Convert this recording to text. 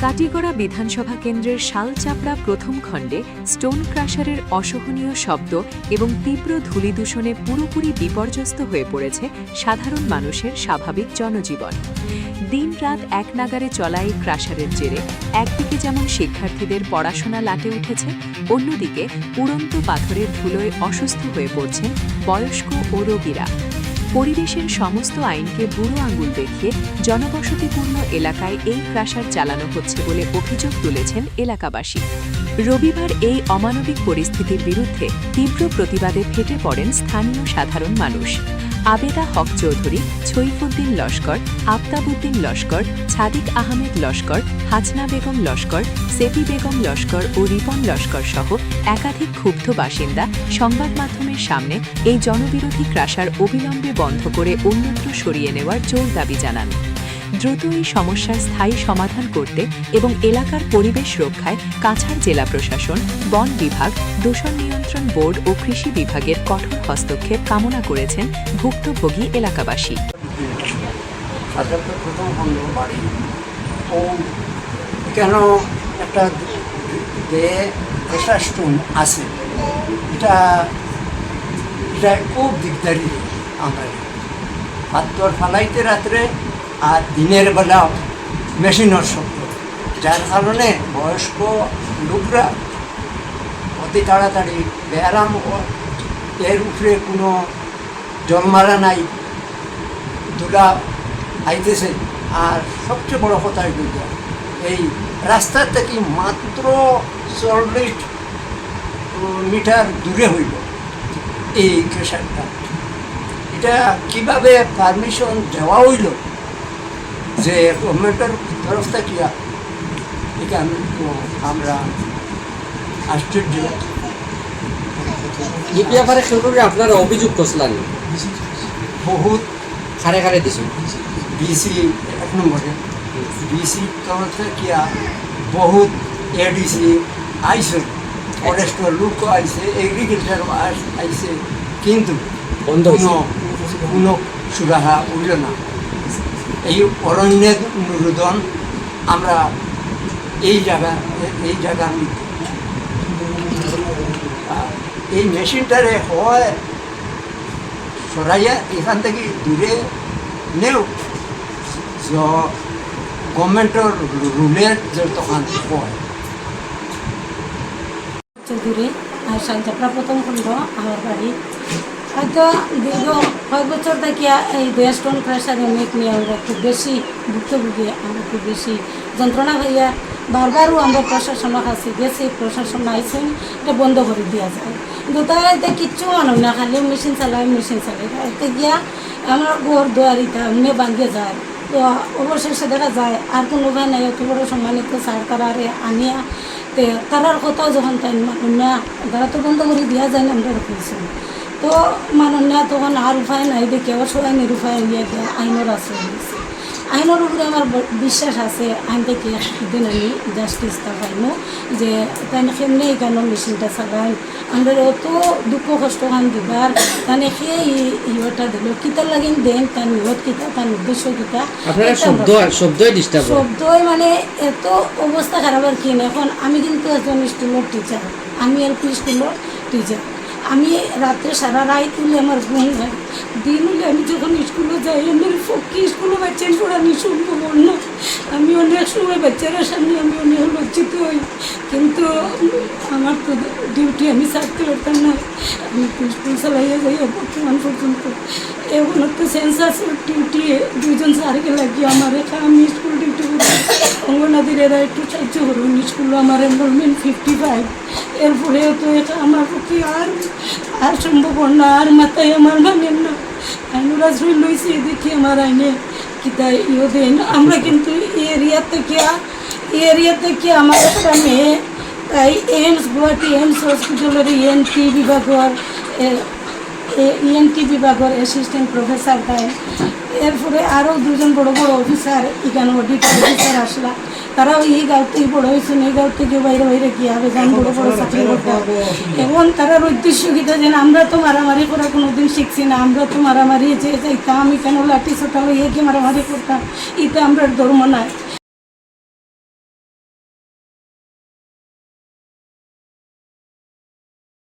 কাটিগড়া বিধানসভা কেন্দ্রের শালচাপড়া প্রথম খণ্ডে স্টোন ক্রাশারের অসহনীয় শব্দ এবং তীব্র ধূলিদূষণে পুরোপুরি বিপর্যস্ত হয়ে পড়েছে সাধারণ মানুষের স্বাভাবিক জনজীবন। দিনরাত এক নাগারে চলা এই ক্রাশারের জেরে একদিকে যেমন শিক্ষার্থীদের পড়াশোনা লাটে উঠেছে, অন্যদিকে উড়ন্ত পাথরের ধুলোয় অসুস্থ হয়ে পড়ছেন বয়স্ক ও রোগীরা। পরিবেশের সমস্ত আইনকে বুড়ো আঙুল দেখিয়ে জনবসতিপূর্ণ এলাকায় এই ক্রাশার চালানো হচ্ছে বলে অভিযোগ তুলেছেন এলাকাবাসী। রবিবার এই অমানবিক পরিস্থিতির বিরুদ্ধে তীব্র প্রতিবাদে ফেটে পড়েন স্থানীয় সাধারণ মানুষ। আবেদা হক চৌধুরী, ছৈফুদ্দিন লস্কর, আফতাবউদ্দিন লস্কর, ছাদিক আহমেদ লস্কর, হাসনা বেগম লস্কর, সেপি বেগম লস্কর ও রিপন লস্কর সহ একাধিক ক্ষুব্ধ বাসিন্দা সংবাদ মাধ্যমের সামনে এই জনবিরোধী ক্রাশার অবিলম্বে বন্ধ করে অন্যত্র সরিয়ে নেওয়ার জোর দাবি জানান। দ্রুত এই সমস্যার স্থায়ী সমাধান করতে এবং এলাকার পরিবেশ রক্ষায় কাছাড় জেলা প্রশাসন, বন বিভাগ, দূষণ নিয়ন্ত্রণ বোর্ড ও কৃষি বিভাগের কঠোর হস্তক্ষেপ কামনা করেছেন ভুক্তভোগী এলাকাবাসী। কেন একটা স্টোন আছে, এটা খুব দিকদারি। আমরা পাথর ফালাইতে রাত্রে আর দিনের বেলা মেশিনের শব্দ, যার কারণে বয়স্ক লোকরা অতি তাড়াতাড়ি ব্যায়াম, এর উপরে কোনো জলমারা নাই, ধুলা আইতেছে। আর সবচেয়ে বড় কথা দুইটা, এই রাস্তা থেকে মাত্র 40 মিটার দূরে হইল এই ক্রেশারটা। এটা কিভাবে পারমিশন দেওয়া হইল যে গভর্নমেন্টের তরফ থেকে, এটা আমরা আশ্চর্য। এই ব্যাপারে আপনারা অভিযোগ করছিলেন বহুত খারে খারে দিছেন ডিসি 1 নম্বরে, ডিসি তরফ থেকে বহুত এডিসি আইসে, ফরেস্টের লোক আইসে, এগ্রিকালচার আইসে, কিন্তু কোনো সুরাহা উঠল না। এই অরণ্যের অনুরোধন আমরা এই জায়গার এই মেশিনটারে হয় সরাইয়া এখান থেকে দূরে নেও, গভর্নমেন্টের রুলের তখন হয়। চৌধুরী আর শালচাপড়া প্রথম খণ্ড আমার বাড়ি। হয়তো দীর্ঘ কয়েক বছর থাকিয়া এই স্টোন ক্রাশার ইউনিট নিয়ে আমরা খুব বেশি ভুক্তভোগী, আমরা খুব বেশি যন্ত্রণা হইয়া বারবারও আমরা প্রশাসনের কাছে গেছি, প্রশাসন আইসেন এটা বন্ধ করে দেওয়া যায়, কিন্তু তারা এতে কিচ্ছু মানুষ না, খালি মেশিন চালায় এতে গিয়া আমার ঘর দুয়ারিটা এমনি ভাঙিয়ে যায়। তো অবশেষে দেখা যায় আর কোনো উপায় নাই, অত বড় সম্মানিত স্যার তারা আনিয়া তারার কথাও যখন তাই মানুষ না, তারা তো বন্ধ করে দেওয়া যায় না, আমরা রয়েছি। তো মানুষ না তখন আর উপায় নাই দেখে অসহায় নিরুপায় নিয়ে গিয়ে আইনের আশ্রয় নিয়েছে। আইনের উপরে আমার বিশ্বাস আছে, আইন থেকে একদিন আমি জাস্টিসটা পাইমো যে তাই সেমনি কেন মেশিনটা চালায় আমরা অত দুঃখ কষ্ট খান দিবার তাহলে সেই ইহটা দিল কিতার লাগিন দেন, তার নিহত কিতা, তার উদ্দেশ্য কিতা, শব্দই মানে এত অবস্থা খারাপ আর কি। এখন আমি কিন্তু একজন স্কুলের টিচার, আমি এলপি স্কুলের টিচার। আমি রাত্রে সারা রাত তুলে আমার ঘুম হয়, দিন হলে আমি যখন স্কুলে যাই আমার পক্ষে স্কুলে বাচ্চার পড়ানি সম্ভব না। আমি অনেক সময় বাচ্চারা সামনে আমি অনেক লজ্জিত হই, কিন্তু আমার তো ডিউটি আমি ছাড়তে পারতাম না। আমি স্কুল চালাইয়া যাই বর্তমান পর্যন্ত। এখন তো সেন্সাসের ডিউটি 2 জন স্যারকে লাগিয়ে আমার আমি স্কুল ডিউটি করি। অঙ্গনাদির এরা একটু সাহায্য করুন, স্কুলে আমার এনরোলমেন্ট 55। এরপরেও তো এটা আমার পক্ষে আর সম্ভব না, আর মাথায় আমার মানেন না। আইনের আশ্রয় লইছি দেখি আমার আইনে কিতা ইয়ে দেন। আমরা কিন্তু এরিয়া থেকে আমার একটা মেয়ে তাই গুয়াহাটি এইমস হসপিটালের ইএনটি বিভাগের অ্যাসিস্ট্যান্ট প্রফেসর তাই। এরপরে আরও 2 জন বড় বড় অফিসার এখানে অডিট অফিসার আসলা, তারাও এই গাঁও থেকে বড় হয়েছেন, এই গাঁও থেকে বাইরে বাইরে গিয়ে হবে যান বড় বড় চাকরি করতে। এবং তারার উদ্দেশ্য কিতা যেন আমরা তো মারামারি করা কোনোদিন শিখছি না, আমরা তো মারামারি যে যাইতাম এখানে লাঠি ছোটা হইয়ে কি মারামারি করতাম, এটা আমরা ধর্ম নাই।